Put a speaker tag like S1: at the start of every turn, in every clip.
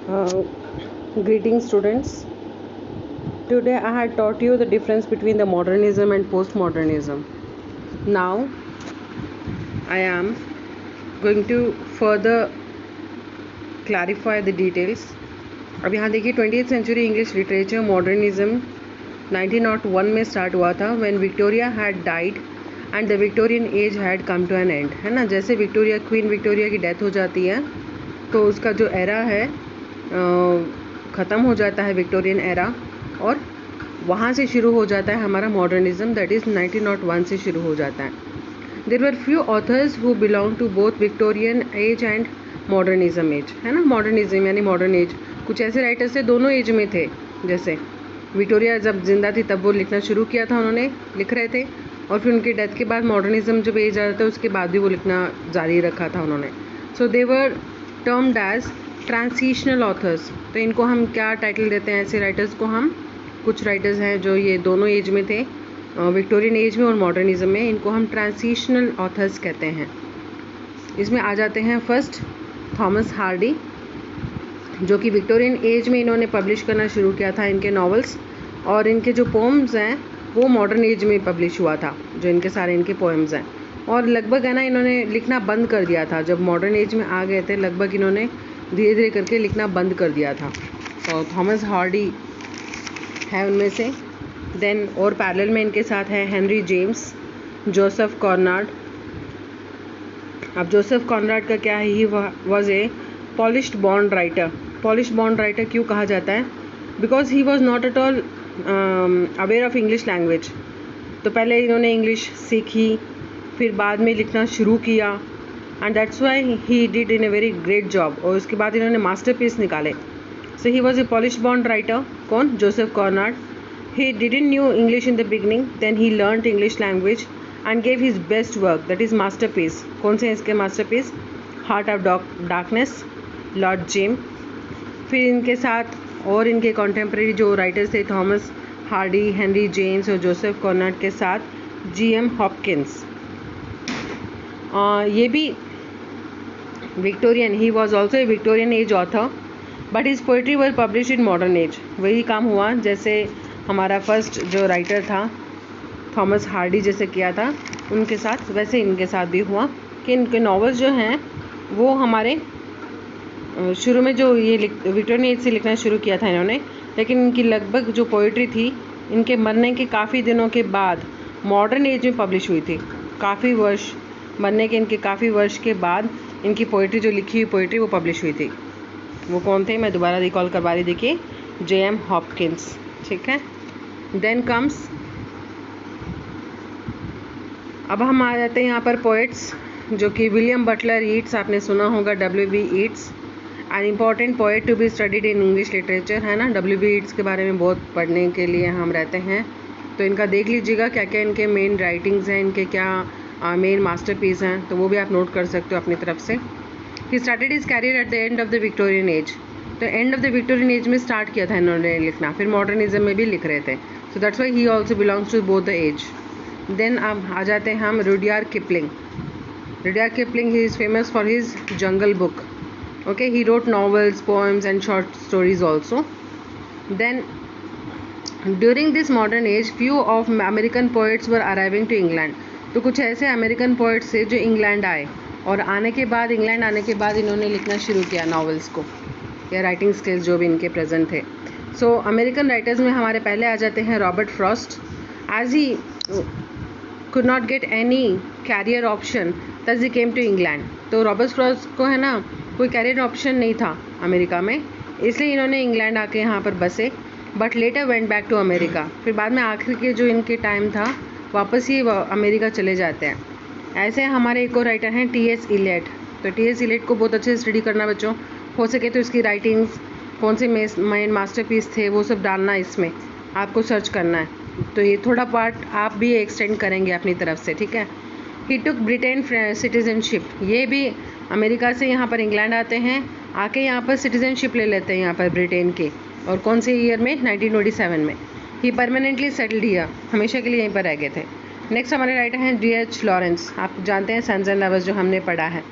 S1: Uh, Greetings, students. Today I had taught you the difference between the modernism and postmodernism. Now I am going to further clarify the details. अब यहाँ देखिए 20th century English literature modernism 1901 में start हुआ था when Victoria had died and the Victorian age had come to an end, है ना। जैसे queen Victoria की डेथ हो जाती है तो उसका जो एरा है ख़त्म हो जाता है, विक्टोरियन एरा, और वहाँ से शुरू हो जाता है हमारा मॉडर्निज्म, दैट इज़ 1901 से शुरू हो जाता है। There were few authors who belong to both Victorian age and modernism age, है ना। मॉडर्निज्म यानी मॉडर्न एज, कुछ ऐसे राइटर्स थे दोनों एज में थे। जैसे विक्टोरिया जब जिंदा थी तब वो लिखना शुरू किया था, उन्होंने लिख रहे थे, और फिर उनकी डेथ के बाद मॉडर्निज्म जब एज आ जाता है उसके बाद भी वो लिखना जारी रखा था उन्होंने। सो दे वर टर्म्ड एज ट्रांजिशनल ऑथर्स। तो इनको हम क्या टाइटल देते हैं ऐसे राइटर्स को? हम कुछ राइटर्स हैं जो ये दोनों एज में थे, विक्टोरियन एज में और मॉडर्निज्म में, इनको हम ट्रांजिशनल ऑथर्स कहते हैं। इसमें आ जाते हैं फर्स्ट थॉमस हार्डी, जो कि विक्टोरियन एज में इन्होंने पब्लिश करना शुरू किया था इनके नॉवेल्स, और इनके जो पोम्स हैं वो मॉडर्न एज में पब्लिश हुआ था, जो इनके सारे इनके पोएम्स हैं। और लगभग है ना इन्होंने लिखना बंद कर दिया था जब मॉडर्न एज में आ गए थे, लगभग इन्होंने धीरे धीरे करके लिखना बंद कर दिया था। तो थॉमस हार्डी है उनमें से। देन और पैरेलल में इनके साथ है हेनरी जेम्स, जोसेफ कॉनराड। अब जोसेफ कॉनराड का क्या है, ही was a polished born writer. Polished born writer क्यों कहा जाता है? Because he was not at all aware of English language. तो पहले इन्होंने इंग्लिश सीखी, फिर बाद में लिखना शुरू किया, and that's why he did in a very great job, और उसके बाद इन्होंने मास्टरपीस निकाले। So he was a polished born writer. कौन? Joseph Conrad. He didn't knew English in the beginning, then he learned English language and gave his best work, that is masterpiece. कौन से हैं इसके masterpiece? Heart of Darkness, Lord Jim. फिर इनके साथ और इनके कॉन्टेम्प्रेरी जो राइटर्स थे, थॉमस हार्डी, हेनरी जेम्स और जोसेफ कॉनराड के साथ जी.एम. हॉपकिंस। ये भी Victorian, he was also a Victorian age author, but his poetry were publish in modern as. वही काम हुआ जैसे हमारा फर्स्ट जो राइटर था थॉमस हार्डी जैसे किया था उनके साथ, वैसे इनके साथ भी हुआ कि इनके नॉवेल्स जो हैं वो हमारे शुरू में जो ये विक्टोरियन एज से लिखना शुरू किया था इन्होंने, लेकिन इनकी लगभग जो पोइट्री थी इनके मरने के काफ़ी दिनों के बाद मॉडर्न एज में पब्लिश हुई थी। काफ़ी वर्ष मरने के इनके काफ़ी वर्ष के बाद इनकी पोइट्री, जो लिखी हुई पोइट्री, वो पब्लिश हुई थी। वो कौन थे? मैं दोबारा रिकॉल करवा रही, देखिए, जे.एम. हॉपकिंस, ठीक है। देन कम्स, अब हम आ जाते हैं यहाँ पर पोइट्स, जो कि विलियम बटलर ईट्स, आपने सुना होगा, W.B. Yeats, an important poet to be studied in English literature, है ना। W.B. ईट्स के बारे में बहुत पढ़ने के लिए हम रहते हैं, तो इनका देख लीजिएगा क्या क्या इनके मेन राइटिंग्स हैं, इनके क्या मेन मास्टरपीस हैं, तो वो भी आप नोट कर सकते हो अपनी तरफ से। He started his career at the end of the Victorian age. तो end of the Victorian age में स्टार्ट किया था इन्होंने लिखना, फिर मॉडर्निज्म में भी लिख रहे थे। So that's why he also belongs to both the age. Then अब आ जाते हैं हम Rudyard Kipling. Rudyard Kipling, he is famous for his jungle book. Okay, he wrote novels, poems and short stories also. Then during this modern age few of American poets were arriving to England. तो कुछ ऐसे American poets थे जो England आए, और आने के बाद, इंग्लैंड आने के बाद इन्होंने लिखना शुरू किया नॉवेल्स को, या राइटिंग स्किल्स जो भी इनके प्रेजेंट थे। सो अमेरिकन राइटर्स में हमारे पहले आ जाते हैं Robert Frost. As he could not get any career option, thus he came to England। तो रॉबर्ट फ्रॉस्ट को, है ना, कोई कैरियर ऑप्शन नहीं था अमेरिका में, इसलिए इन्होंने इंग्लैंड आके यहाँ पर बसे, but later went back to America. फिर बाद में आखिर के जो इनके टाइम था वापस ही अमेरिका चले जाते हैं। ऐसे हमारे एक और राइटर हैं T.S. इलियट। तो T.S. इलियट को बहुत अच्छे से स्टडी करना बच्चों, हो सके तो इसकी राइटिंग्स, कौन से मेन मास्टरपीस थे, वो सब डालना, इसमें आपको सर्च करना है। तो ये थोड़ा पार्ट आप भी एक्सटेंड करेंगे अपनी तरफ से, ठीक है। ही टुक ब्रिटेन सिटीजनशिप, ये भी अमेरिका से यहाँ पर इंग्लैंड आते हैं, आके यहाँ पर सिटीजनशिप ले लेते हैं यहाँ पर ब्रिटेन के, और कौन से ईयर में? 1927 में। ही परमानेंटली सेटल्ड हियर, हमेशा के लिए यहीं पर रह गए थे। नेक्स्ट हमारे राइटर हैं D.H. लॉरेंस, आप जानते हैं सन्स एंड लवर्स जो हमने पढ़ा है।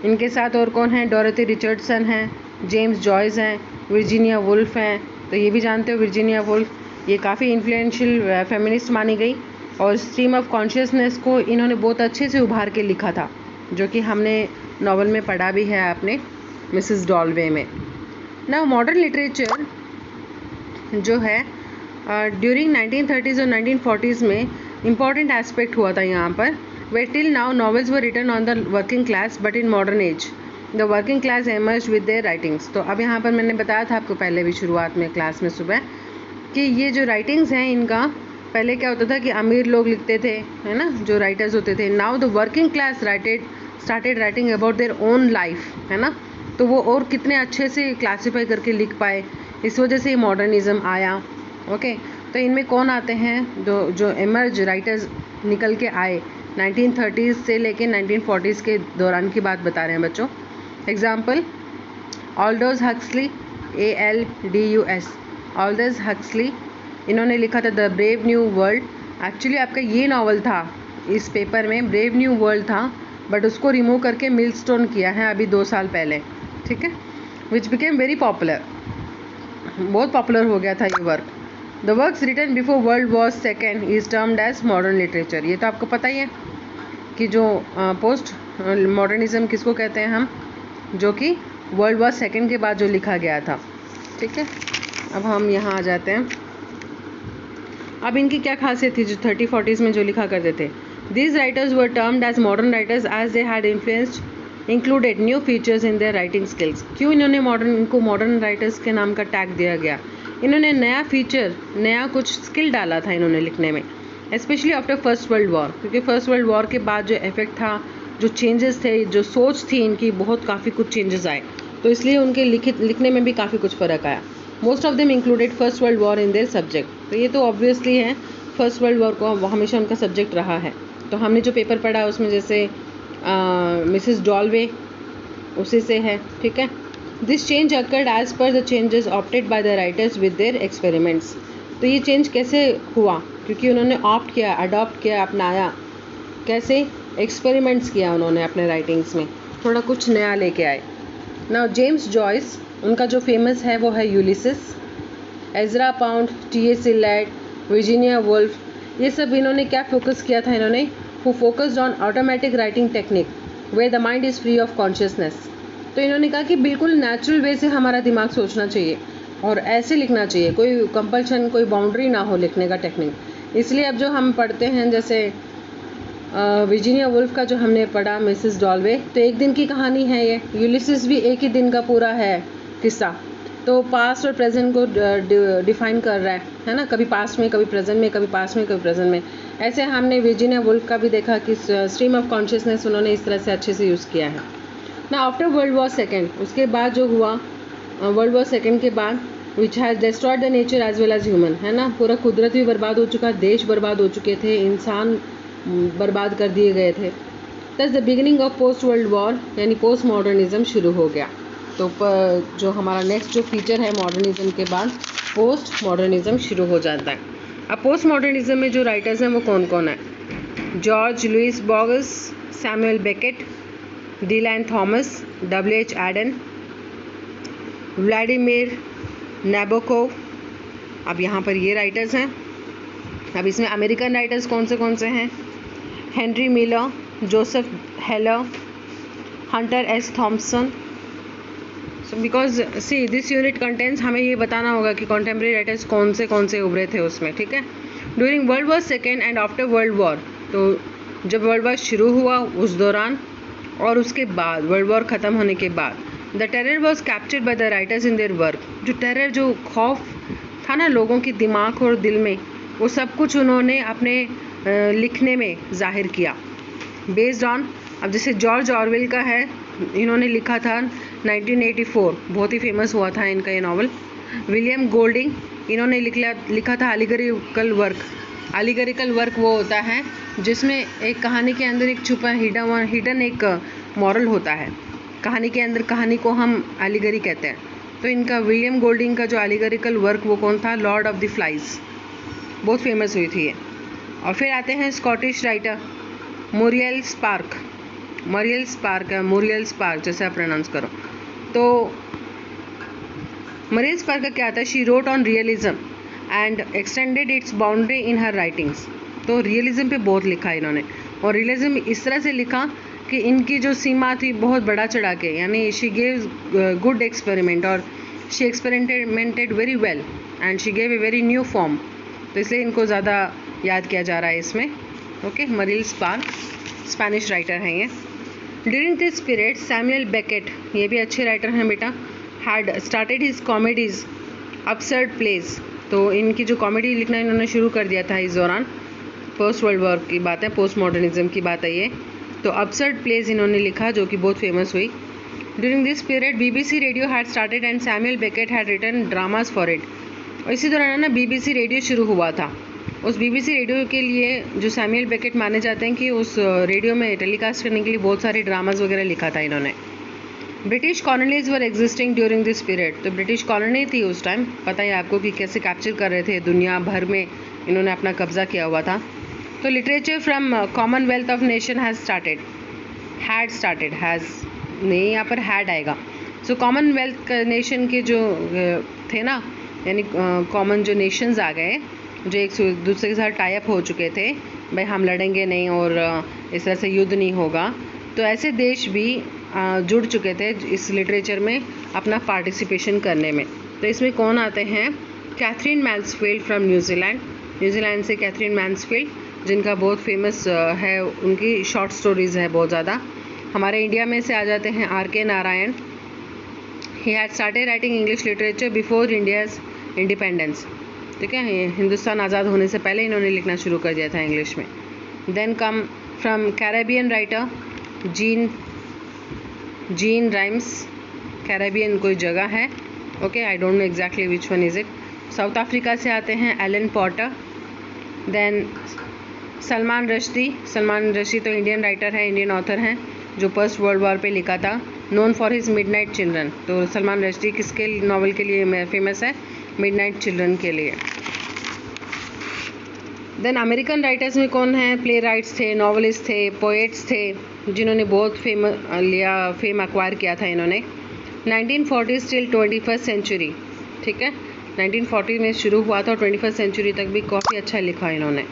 S1: इनके साथ और कौन है? डोरोथी रिचर्डसन हैं, जेम्स जॉयस हैं, वर्जीनिया वुल्फ हैं, तो ये भी जानते हो वर्जीनिया वुल्फ, ये काफ़ी इन्फ्लुएंशियल फेमिनिस्ट मानी गई और स्ट्रीम ऑफ कॉन्शियसनेस को इन्होंने बहुत अच्छे से उभार के लिखा था, जो कि हमने नॉवल में पढ़ा भी है आपने मिसेस डॉलवे में। नाउ मॉडर्न लिटरेचर जो है ड्यूरिंग 1930s और 1940s में इम्पॉर्टेंट एस्पेक्ट हुआ था यहाँ पर, way till now novels were written on the working class but in modern age the working class emerge with their writings. तो अब यहाँ पर मैंने बताया था आपको पहले भी शुरुआत में क्लास में सुबह कि ये जो राइटिंग्स हैं इनका पहले क्या होता था कि अमीर लोग लिखते थे, है ना, जो राइटर्स होते थे। Now the working class started writing about their own life, है ना, तो वो और कितने अच्छे से क्लासीफाई करके लिख पाए, इस वजह से मॉडर्निज्म आया। ओके, तो इनमें कौन आते हैं जो एमर्ज राइटर्स निकल के आए 1930s से लेके 1940s के दौरान की बात बता रहे हैं बच्चों। Example Aldous Huxley, ALDUS, Aldous Huxley, इन्होंने लिखा था the brave new world. Actually आपका ये नावल था, इस पेपर में ब्रेव न्यू वर्ल्ड था, बट उसको रिमूव करके मिलस्टोन किया है अभी 2 साल पहले, ठीक है, विच बिकेम वेरी पॉपुलर, बहुत पॉपुलर हो गया था ये work. The works written before world war second is termed as modern literature. ये तो आपको पता ही है कि जो पोस्ट मॉडर्निज्म किसको कहते हैं हम, जो कि वर्ल्ड वॉर सेकेंड के बाद जो लिखा गया था, ठीक है। अब हम यहाँ आ जाते हैं, अब इनकी क्या खासियत थी जो 30-40s में जो लिखा करते थे। These writers were termed as modern writers as they had included new features in their writing skills। क्यों इनको मॉडर्न राइटर्स के नाम का टैग दिया गया? इन्होंने नया फीचर, नया कुछ स्किल डाला था इन्होंने लिखने में, specially after first world war, क्योंकि फर्स्ट वर्ल्ड वॉर के बाद जो इफेक्ट था, जो चेंजेस थे, जो सोच थी इनकी, बहुत काफ़ी कुछ चेंजेस आए, तो इसलिए उनके लिखने में भी काफ़ी कुछ फ़र्क आया। Most of them included first world war in their subject. तो ये तो ऑब्वियसली है, फर्स्ट वर्ल्ड वॉर को हमेशा उनका सब्जेक्ट रहा है। तो हमने जो पेपर पढ़ा उसमें जैसे मिसेस डॉलवे उसी से है, ठीक है। This change occurred as per the changes opted by the writers with their experiments. तो ये चेंज कैसे हुआ? क्योंकि उन्होंने ऑप्ट किया, अडॉप्ट किया, अपनाया, कैसे एक्सपेरिमेंट्स किया उन्होंने अपने राइटिंग्स में, थोड़ा कुछ नया लेके आए। नाउ जेम्स जॉयस, उनका जो फेमस है वो है Ulysses, Ezra Pound, T.S. Eliot, Virginia Woolf, ये सब इन्होंने क्या फोकस किया था, इन्होंने who focused on automatic writing technique where the mind is free of consciousness. तो इन्होंने कहा कि बिल्कुल नेचुरल वे से हमारा दिमाग सोचना चाहिए और ऐसे लिखना चाहिए, कोई कंपल्शन, कोई बाउंड्री ना हो लिखने का टेक्निक। इसलिए अब जो हम पढ़ते हैं जैसे वर्जीनिया वुल्फ का जो हमने पढ़ा मिसेस डॉलवे, तो एक दिन की कहानी है ये, यूलिसिस भी एक ही दिन का पूरा है किस्सा, तो पास्ट और प्रेजेंट को डिफाइन कर रहा है ना, कभी पास्ट में, कभी प्रेजेंट में, कभी पास्ट में, कभी प्रेजेंट में। ऐसे हमने वर्जीनिया वुल्फ का भी देखा कि स्ट्रीम ऑफ कॉन्शियसनेस उन्होंने इस तरह से अच्छे से यूज़ किया है ना। आफ्टर वर्ल्ड वॉर सेकेंड, उसके बाद जो हुआ वर्ल्ड वॉर सेकेंड के बाद, which has destroyed the nature as well as human, है ना, पूरा कुदरत भी बर्बाद हो चुका, देश बर्बाद हो चुके थे, इंसान बर्बाद कर दिए गए थे। दस the beginning of post world war यानी पोस्ट मॉडर्निज्म शुरू हो गया। तो जो हमारा नेक्स्ट जो फीचर है मॉडर्निज्म के बाद, पोस्ट मॉडर्निज्म शुरू हो जाता है। अब पोस्ट मॉडर्निज्म में जो राइटर्स हैं वो कौन कौन है? Jorge Luis Borges, Samuel Beckett, Dylan Thomas, W.H. Auden, Vladimir Nabokov. अब यहाँ पर ये राइटर्स हैं। अब इसमें अमेरिकन राइटर्स कौन से हैं? Henry Miller, Joseph Heller, Hunter S Thompson. So because see this unit contents, हमें ये बताना होगा कि कॉन्टेम्प्रेरी राइटर्स कौन से उभरे थे उसमें, ठीक है। During world war second and after world war, तो जब वर्ल्ड वॉर शुरू हुआ उस दौरान और उसके बाद, वर्ल्ड वॉर ख़त्म होने के बाद, the terror was captured by the writers in their work. जो टेरर, जो खौफ था ना लोगों के दिमाग और दिल में, वो सब कुछ उन्होंने अपने लिखने में जाहिर किया बेस्ड ऑन। अब जैसे जॉर्ज ऑरवेल का है, इन्होंने लिखा था 1984, बहुत ही फेमस हुआ था इनका ये नावल। विलियम गोल्डिंग, इन्होंने लिखा था एलिगोरिकल वर्क। एलिगोरिकल वर्क वो होता है जिसमें एक कहानी के अंदर एक छुपा हिडन एक मॉरल होता है। कहानी के अंदर कहानी को हम एलिगोरी कहते हैं। तो इनका विलियम गोल्डिंग का जो एलिगोरिकल वर्क वो कौन था? लॉर्ड ऑफ द फ्लाइज, बहुत फेमस हुई थी ये। और फिर आते हैं Scottish writer Muriel spark, Muriel spark जैसे आप प्रोनाउंस करो। तो मरील स्पार्क का क्या आता है, she wrote on realism and extended it's boundary in her writings. तो रियलिज्म पे बहुत लिखा इन्होंने, और रियलिज्म इस तरह से लिखा कि इनकी जो सीमा थी बहुत बड़ा चढ़ा के, यानी शी गेव गुड एक्सपेरिमेंट, और she experimented very well and she gave a very new form. तो इसलिए इनको ज़्यादा याद किया जा रहा है इसमें। Okay, Muriel Spark Spanish writer हैं ये। During this period Samuel Beckett, ये भी अच्छे राइटर हैं बेटा, had started his comedies absurd plays. तो इनकी जो कॉमेडी लिखना इन्होंने शुरू कर दिया था इस दौरान, पोस्ट वर्ल्ड वॉर की बात है, पोस्ट मॉडर्निज्म की बात है ये। तो अपसर्ड प्लेज इन्होंने लिखा जो कि बहुत फेमस हुई। During this period BBC radio had started and Samuel Beckett had written dramas for it. और इसी दौरान ना BBC रेडियो शुरू हुआ था। उस BBC रेडियो के लिए जो सैमुअल बेकेट माने जाते हैं कि उस रेडियो में टेलीकास्ट करने के लिए बहुत सारे ड्रामाज वगैरह लिखा था इन्होंने। British colonies were existing during this period. तो ब्रिटिश कॉलोनी थी उस टाइम, पता है आपको कि कैसे कैप्चर कर रहे थे, दुनिया भर में इन्होंने अपना कब्जा किया हुआ था। तो literature from Commonwealth of nation had started has नहीं, यहाँ पर हैड आएगा। सो कॉमनवेल्थ नेशन के जो थे ना, यानी कॉमन जो नेशंस आ गए, जो एक दूसरे के साथ टाई अप हो चुके थे, भाई हम लड़ेंगे नहीं और इस तरह से युद्ध नहीं होगा। तो ऐसे देश भी जुड़ चुके थे इस लिटरेचर में अपना पार्टिसिपेशन करने में। तो इसमें कौन आते हैं, कैथरीन मैन्सफील्ड फ्रॉम न्यूजीलैंड से कैथरीन मैन्सफील्ड, जिनका बहुत फेमस है, उनकी शॉर्ट स्टोरीज़ है बहुत ज़्यादा। हमारे इंडिया में से आ जाते हैं R.K. Narayan. He had started writing English literature before India's independence. ठीक है, हिंदुस्तान आज़ाद होने से पहले इन्होंने लिखना शुरू कर दिया था इंग्लिश में। Then come from Caribbean writer Jean Rhys. Caribbean कोई जगह है, okay, I don't know exactly which one is it. South Africa से आते हैं Alan Potter. Then Salman Rushdie तो इंडियन राइटर है, इंडियन ऑथर हैं, जो फर्स्ट वर्ल्ड वॉर पे लिखा था, known for his midnight children. तो सलमान रश्दी किसके नॉवल के लिए फेमस है, मिडनाइट चिल्ड्रन के लिए। देन अमेरिकन राइटर्स में कौन है, प्ले राइट्स थे, नॉवलिस्ट थे, पोएट्स थे, जिन्होंने बहुत फेम एक्वायर किया था इन्होंने। 1940s till 21st century. ठीक है, 1940 में शुरू हुआ था और 21st सेंचुरी तक भी काफ़ी अच्छा लिखा इन्होंने।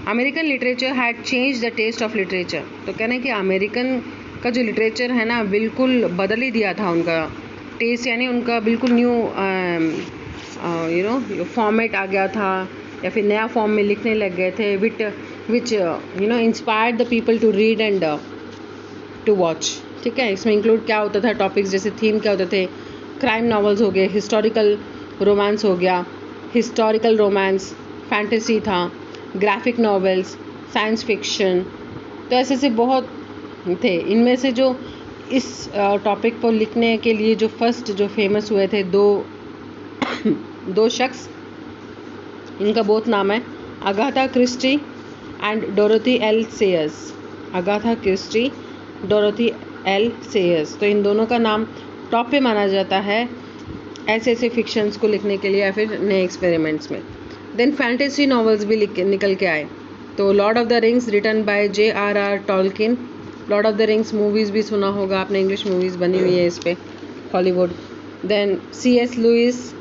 S1: American literature had change the taste of literature. तो कहना है कि अमेरिकन का जो लिटरेचर है ना, बिल्कुल बदल ही दिया था उनका टेस्ट, यानी उनका बिल्कुल न्यू फॉर्मेट आ गया था, या फिर नया फॉर्म में लिखने लग गए थे, which inspired the people to read and to watch. ठीक है, इसमें इंक्लूड क्या होता था टॉपिक्स, जैसे थीम क्या होते थे, क्राइम नॉवेल्स हो गए, हिस्टोरिकल रोमांस हो गया, हिस्टोरिकल रोमांस, फैंटेसी था, ग्राफिक नॉवेल्स, साइंस फिक्शन। तो ऐसे से बहुत थे। इनमें से जो इस टॉपिक पर लिखने के लिए जो फर्स्ट जो फेमस हुए थे दो शख्स, इनका बहुत नाम है, Agatha Christie and Dorothy L Sayers. Agatha Christie, Dorothy L Sayers. तो इन दोनों का नाम टॉप पे माना जाता है ऐसे फिक्शंस को लिखने के लिए या फिर नए एक्सपेरिमेंट्स में। देन फैंटेसी नॉवेल्स भी निकल के आए। तो Lord of the Rings written by J.R.R. Tolkien. Lord of the Rings movies भी सुना होगा आपने, इंग्लिश मूवीज़ बनी हुई है इस पर, Hollywood. Then C.S. Lewis,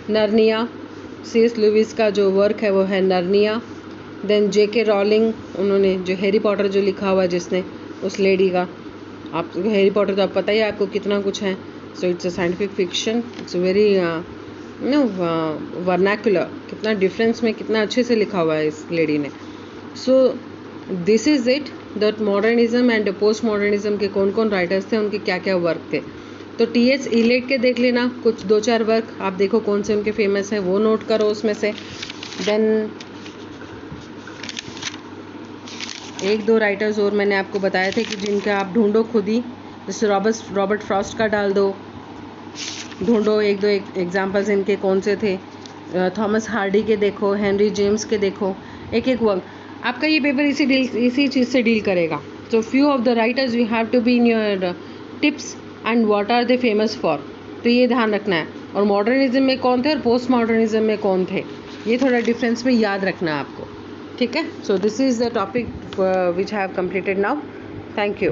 S1: Narnia. C.S. Lewis का जो वर्क है वो है नर्निया। Then J.K. रॉलिंग, उन्होंने जो हैरी पॉटर जो लिखा हुआ जिसने, उस लेडी का, आप हैरी पॉटर तो आप पता ही है आपको कितना कुछ है। So it's a scientific fiction, it's very vernacular, कितना डिफरेंस में कितना अच्छे से लिखा हुआ है इस लेडी ने। So this is it, that modernism and post modernism के कौन कौन राइटर्स थे, उनके क्या क्या वर्क थे। तो T.S. इलियट के देख लेना, कुछ 2-4 वर्क आप देखो कौन से उनके फेमस है, वो नोट करो उसमें से। देन 1-2 राइटर्स और मैंने आपको बताए थे कि जिनका आप ढूंढो खुद ही, जैसे रॉबर्ट फ्रॉस्ट का डाल दो, ढूंढो 1-2 एग्जाम्पल्स इनके कौन से थे। थॉमस हार्डी के देखो, हेनरी जेम्स के देखो, एक वर्क। आपका ये पेपर इसी चीज़ से डील करेगा। So few of the writers you have to be in your tips and what are they famous for. तो ये ध्यान रखना है। और मॉडर्निज्म में कौन थे और पोस्ट मॉडर्निज्म में कौन थे, ये थोड़ा डिफरेंस में याद रखना है आपको। ठीक है, so this is the topic which I have completed now. Thank you.